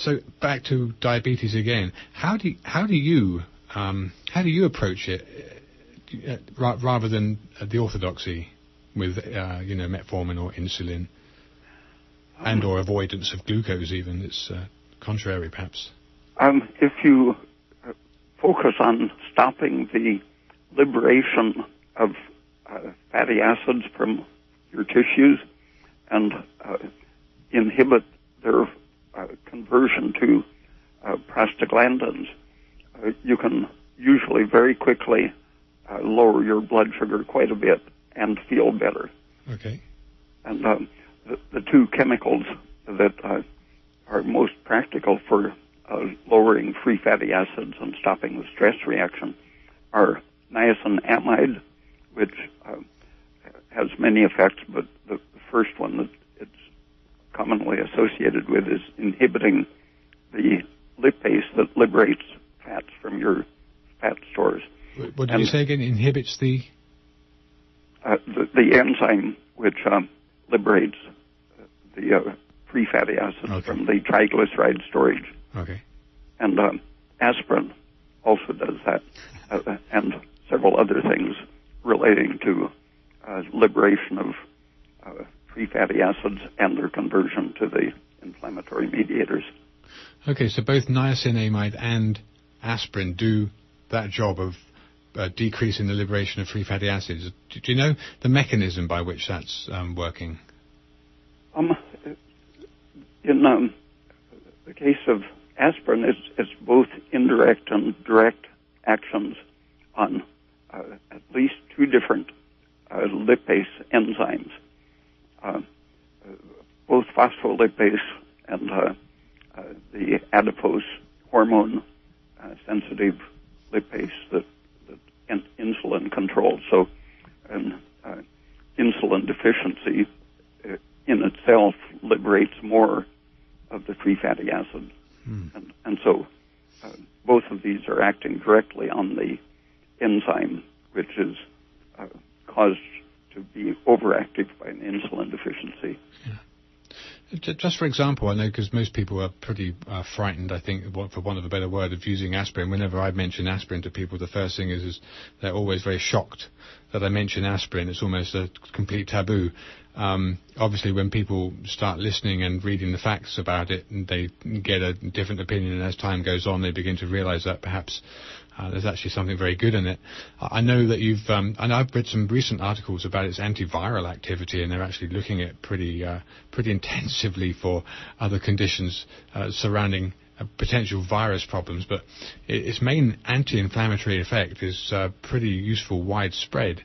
So back to diabetes again. How do you approach it rather than the orthodoxy with metformin or insulin, and or avoidance of glucose? Even it's contrary, perhaps. If you focus on stopping the liberation of fatty acids from your tissues and inhibit their conversion to prostaglandins, you can usually very quickly lower your blood sugar quite a bit and feel better. Okay. And the two chemicals that are most practical for lowering free fatty acids and stopping the stress reaction are niacinamide, which has many effects, but the first one that it's commonly associated with is inhibiting the lipase that liberates fats from your fat stores. What did you say again? Inhibits the enzyme which liberates the free fatty acids from the triglyceride storage. Okay. And aspirin also does that, and several other things relating to liberation of free fatty acids and their conversion to the inflammatory mediators. Okay, so both niacinamide and aspirin do that job of decreasing the liberation of free fatty acids. Do you know the mechanism by which that's working? In the case of aspirin, it's both indirect and direct actions on at least two different lipase enzymes. Both phospholipase and the adipose hormone sensitive lipase that insulin controls. So insulin deficiency in itself liberates more of the free fatty acid. And so both of these are acting directly on the enzyme, which is caused to be overactive by an insulin deficiency. Yeah. Just for example, I know because most people are pretty frightened, I think, for want of a better word, of using aspirin. Whenever I mention aspirin to people, the first thing is they're always very shocked that I mention aspirin. It's almost a complete taboo. Obviously, when people start listening and reading the facts about it, and they get a different opinion, and as time goes on, they begin to realize that perhaps there's actually something very good in it. I know that I've read some recent articles about its antiviral activity, and they're actually looking at pretty intensively for other conditions surrounding potential virus problems. But its main anti-inflammatory effect is pretty useful, widespread.